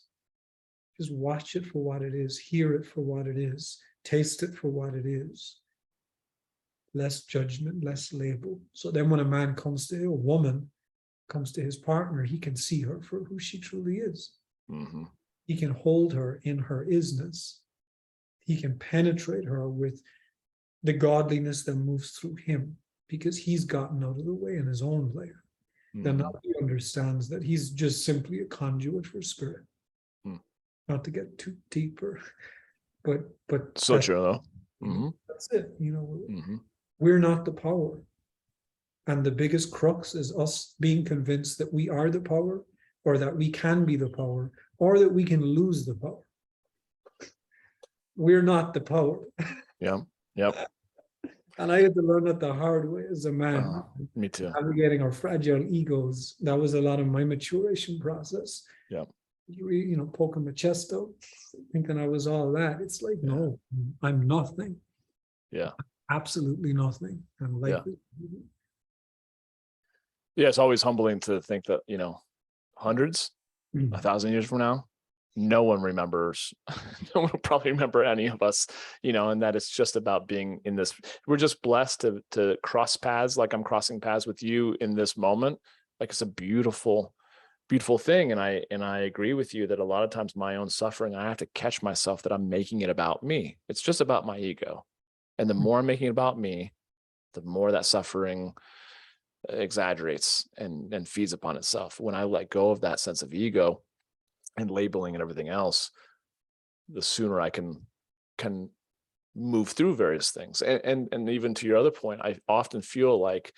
B: Just watch it for what it is. Hear it for what it is. Taste it for what it is. Less judgment, less label. So then when a man comes to a woman, comes to his partner, he can see her for who she truly is. He can hold her in her isness. He can penetrate her with the godliness that moves through him, because he's gotten out of the way in his own life. Then now he understands that he's just simply a conduit for spirit. Not to get too deeper, but
A: so true though.
B: That's it. We're not the power. And the biggest crux is us being convinced that we are the power, or that we can be the power, or that we can lose the power. We're not the power.
A: Yep.
B: And I had to learn that the hard way as a man.
A: Me too.
B: Navigating our fragile egos. That was a lot of my maturation process.
A: Yep.
B: Poking my chest out, thinking I was all that. It's like, no, I'm nothing.
A: Yeah.
B: Absolutely nothing. And like,
A: it's always humbling to think that, hundreds, 1,000 years from now, no one remembers. No one will probably remember any of us, and that it's just about being in this. We're just blessed to cross paths, like I'm crossing paths with you in this moment. Like, it's a beautiful thing. And I agree with you that a lot of times my own suffering, I have to catch myself that I'm making it about me. It's just about my ego. And the more I'm making it about me, the more that suffering exaggerates and feeds upon itself. When I let go of that sense of ego and labeling and everything else, the sooner I can move through various things. And even to your other point, I often feel like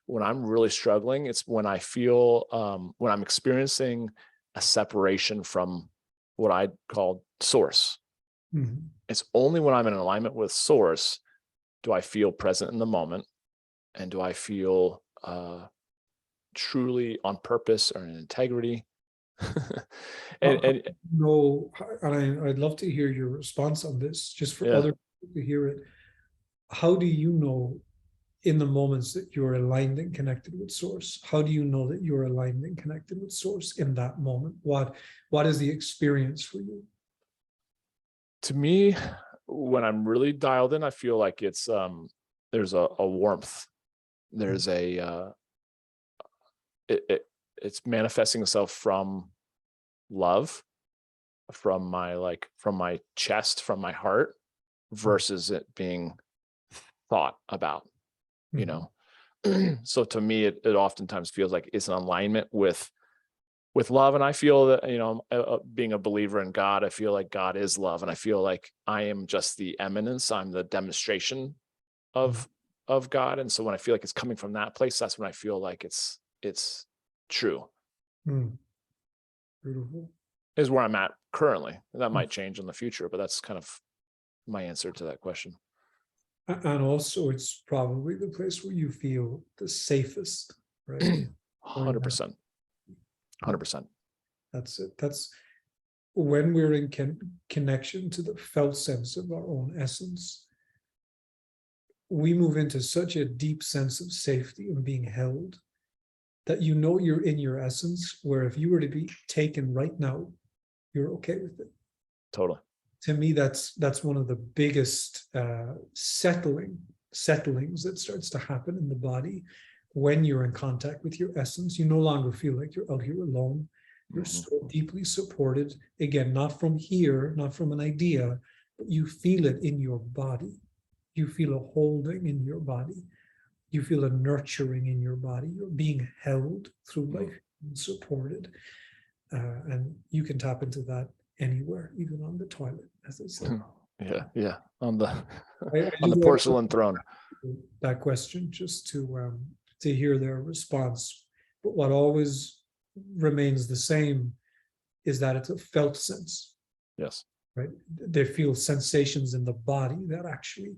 A: when I'm really struggling, it's when I feel when I'm experiencing a separation from what I call source.
B: Mm-hmm.
A: It's only when I'm in alignment with source do I feel present in the moment, and do I feel truly on purpose or in integrity. and
B: No, and I'd love to hear your response on this, just for
A: yeah,
B: other people to hear it. How do you know in the moments that you're aligned and connected with source? How do you know that you're aligned and connected with source in that moment? What is the experience for you?
A: to me, when I'm really dialed in, I feel like it's there's a warmth. There's a it's manifesting itself from love, from my chest, from my heart, versus it being thought about, you know. So to me, it oftentimes feels like it's an alignment with love. And I feel that, you know, being a believer in God, I feel like God is love, and I feel like I am just the eminence. I'm the demonstration of God. And so when I feel like it's coming from that place, that's when I feel like it's true.
B: Beautiful.
A: Is where I'm at currently. That might change in the future, but that's kind of my answer to that question.
B: And also, it's probably the place where you feel the safest, right?
A: 100%. 100%.
B: That's it. That's when we're in connection to the felt sense of our own essence. We move into such a deep sense of safety and being held that you know you're in your essence, where if you were to be taken right now, you're okay with it.
A: Totally.
B: To me, that's one of the biggest settlings that starts to happen in the body when you're in contact with your essence. You no longer feel like you're out here alone. You're so deeply supported. Again, not from here, not from an idea, but you feel it in your body. You feel a holding in your body. You feel a nurturing in your body. You're being held through life and supported. And you can tap into that anywhere, even on the toilet, as I said.
A: Yeah. On the
B: I
A: on the porcelain throne.
B: That question, just to hear their response. But what always remains the same is that it's a felt sense.
A: Yes.
B: Right? They feel sensations in the body that actually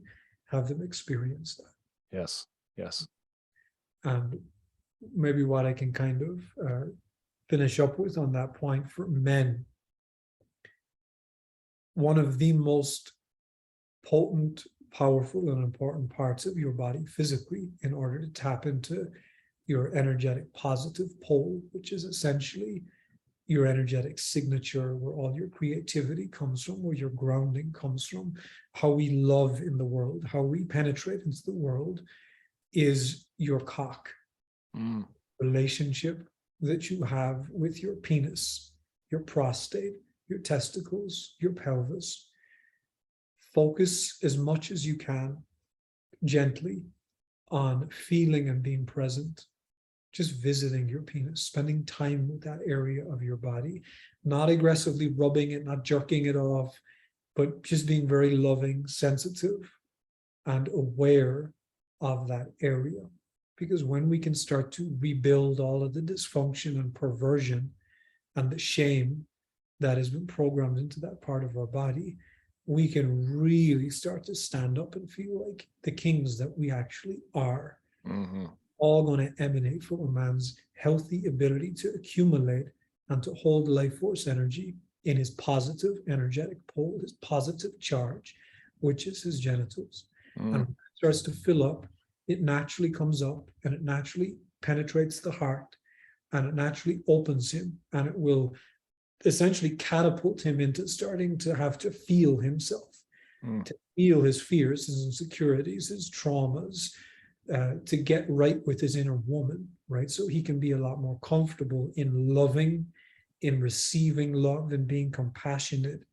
B: have them experience that.
A: Yes.
B: And maybe what I can kind of finish up with on that point for men, one of the most potent, powerful, and important parts of your body physically, in order to tap into your energetic positive pole, which is essentially your energetic signature, where all your creativity comes from, where your grounding comes from, how we love in the world, how we penetrate into the world, is your cock. Relationship that you have with your penis, your prostate, your testicles, your pelvis. Focus as much as you can, gently, on feeling and being present, just visiting your penis, spending time with that area of your body, not aggressively rubbing it, not jerking it off, but just being very loving, sensitive, and aware of that area. Because when we can start to rebuild all of the dysfunction and perversion and the shame that has been programmed into that part of our body, we can really start to stand up and feel like the kings that we actually are. All going to emanate from a man's healthy ability to accumulate and to hold life force energy in his positive energetic pole, his positive charge, which is his genitals. And when it starts to fill up, it naturally comes up and it naturally penetrates the heart and it naturally opens him, and it will essentially catapult him into starting to have to feel himself, to feel his fears, his insecurities, his traumas, to get right with his inner woman, right? So he can be a lot more comfortable in loving, in receiving love, and being compassionate.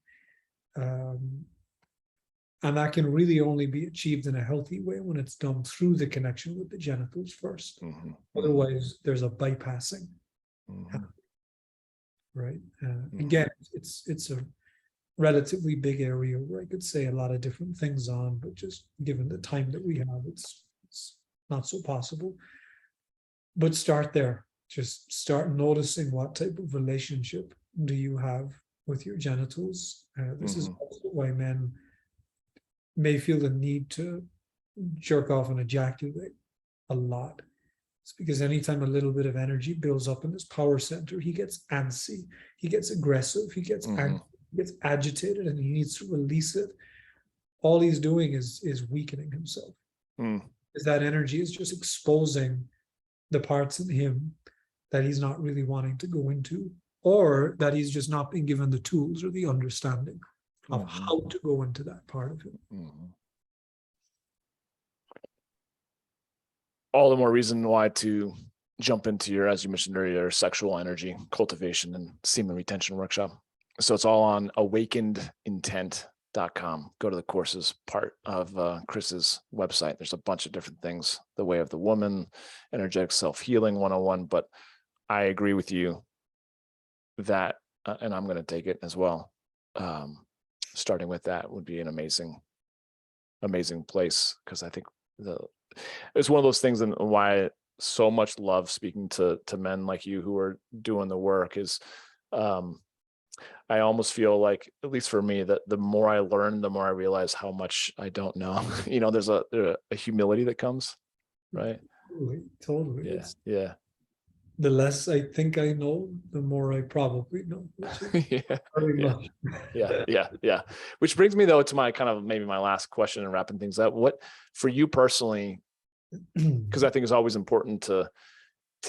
B: And that can really only be achieved in a healthy way when it's done through the connection with the genitals first. Otherwise, there's a bypassing, right? Again, it's a relatively big area where I could say a lot of different things on, but just given the time that we have, it's not so possible. But start there. Just start noticing what type of relationship do you have with your genitals. This is also why men may feel the need to jerk off and ejaculate a lot. It's because anytime a little bit of energy builds up in his power center, he gets antsy, he gets aggressive, he gets angry, he gets agitated, and he needs to release it. All he's doing is weakening himself. Because that energy is just exposing the parts in him that he's not really wanting to go into, or that he's just not been given the tools or the understanding of how to go into that part of him.
A: All the more reason why to jump into your, as you mentioned earlier, sexual energy cultivation and semen retention workshop. So it's all on awakenedintent.com. Go to the courses part of Chris's website. There's a bunch of different things, the way of the woman, energetic self-healing 101. But I agree with you that, and I'm going to take it as well. Starting with that would be an amazing place, because I think it's one of those things, and why I so much love speaking to men like you who are doing the work is, I almost feel like, at least for me, that the more I learn, the more I realize how much I don't know. There's a humility that comes, right?
B: Totally.
A: Yeah.
B: The less I think I know, the more I probably know.
A: Yeah. Which brings me though to my kind of maybe my last question and wrapping things up. What for you personally, because I think it's always important to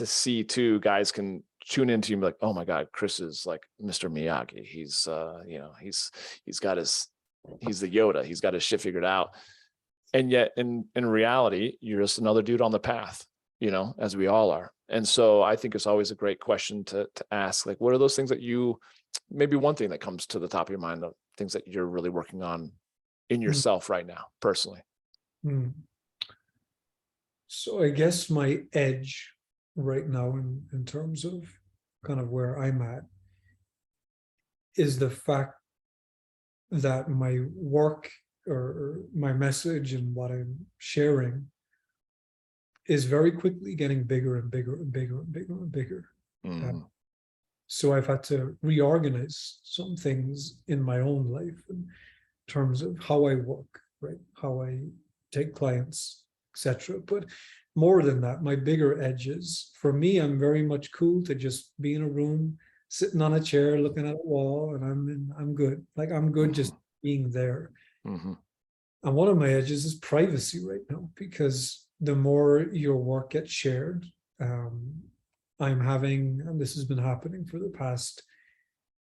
A: see too, guys can tune into you and be like, oh my God, Chris is like Mr. Miyagi. He's he's the Yoda, he's got his shit figured out. And yet in reality, you're just another dude on the path, as we all are. And so I think it's always a great question to ask, like, what are those things that maybe one thing that comes to the top of your mind, of things that you're really working on in yourself right now, personally?
B: So I guess my edge right now in terms of kind of where I'm at is the fact that my work or my message and what I'm sharing is very quickly getting bigger and bigger and bigger and bigger and bigger. So I've had to reorganize some things in my own life in terms of how I work, right? How I take clients, etc. But more than that, my bigger edges, for me, I'm very much cool to just be in a room, sitting on a chair, looking at a wall, and I'm good. Like, I'm good just being there. And one of my edges is privacy right now, because the more your work gets shared, I'm having, and this has been happening for the past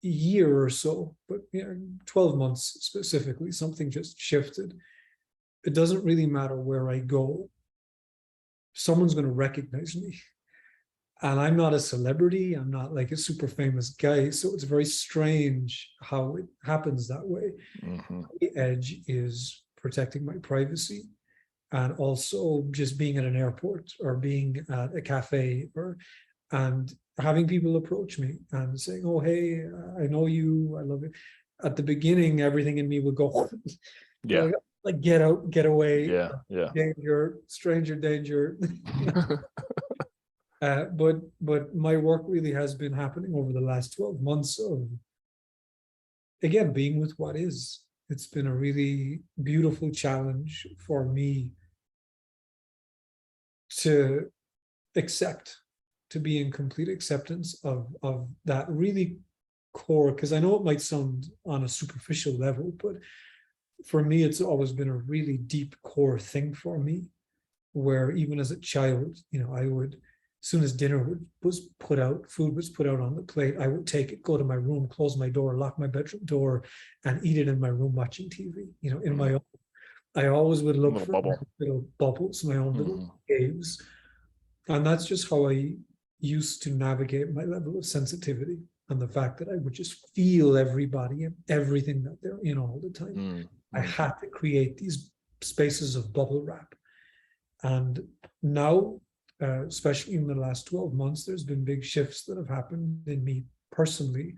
B: year or so, but 12 months specifically, something just shifted. It doesn't really matter where I go, someone's going to recognize me. And I'm not a celebrity, I'm not like a super famous guy, so it's very strange how it happens that way. The edge is protecting my privacy, and also just being at an airport or being at a cafe and having people approach me and saying, oh, hey, I know you, I love you. At the beginning, everything in me would go, like get out, get away, danger, stranger danger. But my work really has been happening over the last 12 months of, again, being with what is. It's been a really beautiful challenge for me to accept, to be in complete acceptance of that really core, because I know it might sound on a superficial level, but for me, it's always been a really deep core thing for me, where even as a child, I would, as soon as dinner was put out, food was put out on the plate, I would take it, go to my room, close my door, lock my bedroom door, and eat it in my room watching TV, in my own. I always would look for little bubbles, my own little caves. And that's just how I used to navigate my level of sensitivity, and the fact that I would just feel everybody and everything that they're in all the time. I had to create these spaces of bubble wrap. And now, especially in the last 12 months, there's been big shifts that have happened in me personally,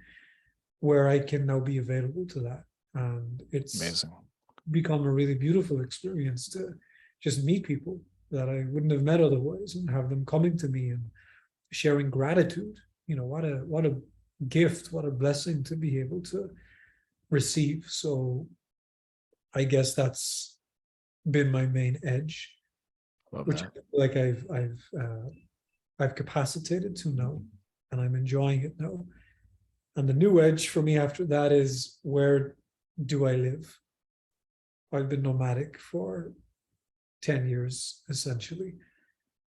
B: where I can now be available to that. And it's
A: amazing.
B: Become a really beautiful experience to just meet people that I wouldn't have met otherwise, and have them coming to me and sharing gratitude. You know, what a gift, what a blessing to be able to receive. So I guess that's been my main edge,
A: Love
B: which
A: that.
B: I feel like I've capacitated to now, and I'm enjoying it now. And the new edge for me after that is, where do I live? I've been nomadic for 10 years, essentially.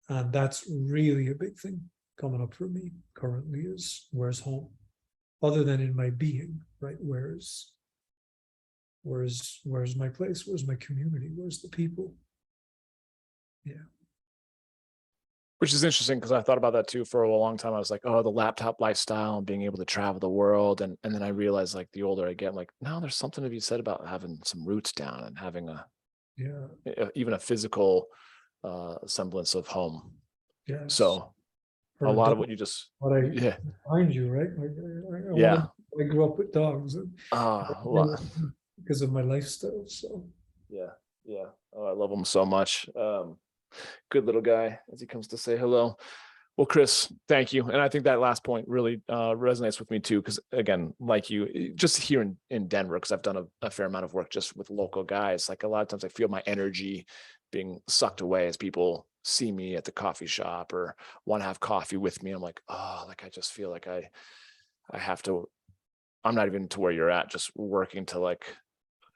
B: And that's really a big thing coming up for me currently, is where's home? Other than in my being, right? Where's my place? Where's my community? Where's the people? Yeah.
A: Which is interesting, because I thought about that too for a long time. I was like, oh, the laptop lifestyle and being able to travel the world. And then I realized, like, the older I get, like, no, there's something to be said about having some roots down and having even a physical semblance of home.
B: Yes.
A: So a lot of what you just,
B: what I find you, right? I grew up with dogs, because of my lifestyle. So
A: yeah. Oh, I love him so much. Good little guy, as he comes to say hello. Well, Chris, thank you. And I think that last point really resonates with me too, because again, like you, just here in Denver, because I've done a fair amount of work just with local guys, like a lot of times I feel my energy being sucked away as people see me at the coffee shop or want to have coffee with me. I'm like, oh, like I just feel like I have to, I'm not even to where you're at, just working to, like,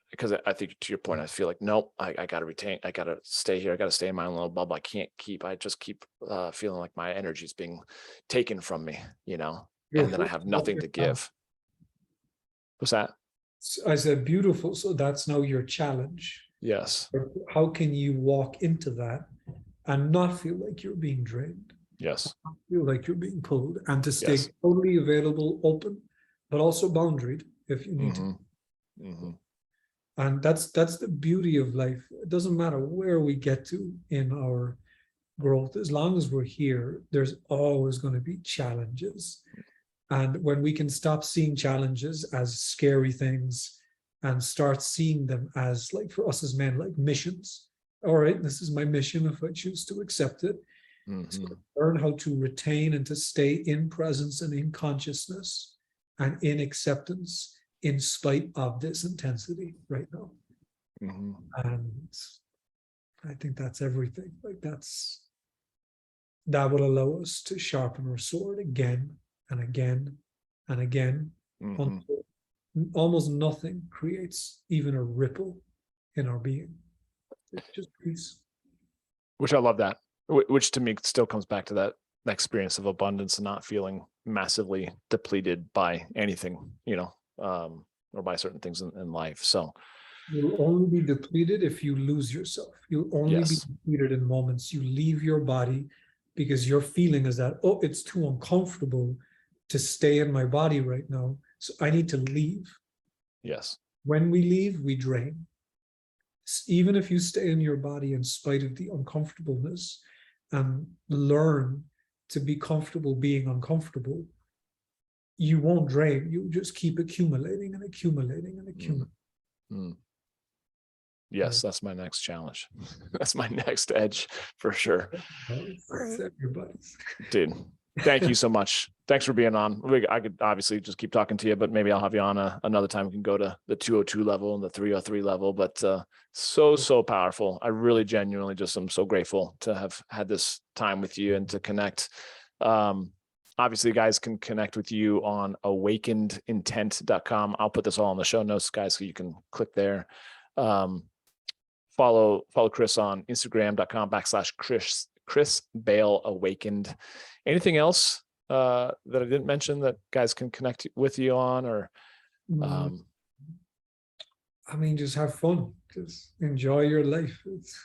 A: because I think to your point, I feel like, nope, I got to stay here. I got to stay in my own little bubble. I just keep feeling like my energy is being taken from me, and then I have nothing to give. What's that?
B: I said, beautiful. So that's now your challenge.
A: Yes.
B: How can you walk into that and not feel like you're being drained?
A: Yes.
B: Feel like you're being pulled, and to stay totally available, open, but also boundaried if you need to. And that's the beauty of life. It doesn't matter where we get to in our growth, as long as we're here, there's always going to be challenges. And when we can stop seeing challenges as scary things and start seeing them as, like, for us as men, like missions. All right, this is my mission if I choose to accept it. So learn how to retain and to stay in presence and in consciousness and in acceptance, in spite of this intensity right now. And I think that's everything. Like, that will allow us to sharpen our sword again and again and again, until almost nothing creates even a ripple in our being. It's just peace.
A: Which I love that. Which to me still comes back to that experience of abundance and not feeling massively depleted by anything, or by certain things in life. So
B: you'll only be depleted if you lose yourself. You'll only be depleted in moments you leave your body, because your feeling is that, oh, it's too uncomfortable to stay in my body right now, so I need to leave.
A: Yes.
B: When we leave, we drain. Even if you stay in your body in spite of the uncomfortableness and learn to be comfortable being uncomfortable, you won't drain. You just keep accumulating and accumulating and accumulating.
A: Yes, that's my next challenge. That's my next edge for sure.
B: Everybody's.
A: Dude, thank you so much. Thanks for being on. I could obviously just keep talking to you, but maybe I'll have you on another time. We can go to the 202 level and the 303 level, but so powerful. I really genuinely just am so grateful to have had this time with you and to connect. Obviously, guys can connect with you on awakenedintent.com. I'll put this all in the show notes, guys, so you can click there. Follow Chris on Instagram.com/Chris Bale Awakened. Anything else that I didn't mention that guys can connect with you on, or
B: I mean, just have fun. Just enjoy your life. It's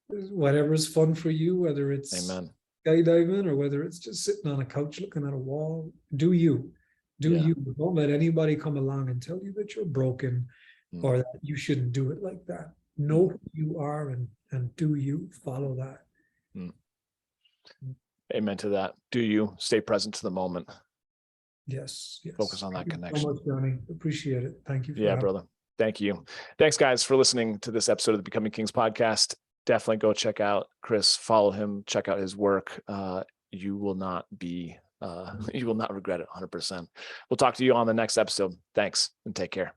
B: whatever's fun for you, whether it's skydiving or whether it's just sitting on a couch looking at a wall. Do you. Don't let anybody come along and tell you that you're broken, or that you shouldn't do it like that. Know who you are and do you follow that.
A: Amen to that. Do you stay present to the moment?
B: Yes.
A: Focus on that
B: Thank you
A: connection.
B: so much, Johnny. Appreciate it. Thank you for
A: Yeah,
B: having
A: brother. Thank you. Thanks, guys, for listening to this episode of the Becoming Kings podcast. Definitely go check out Chris, follow him, check out his work. You will not regret it 100%. We'll talk to you on the next episode. Thanks and take care.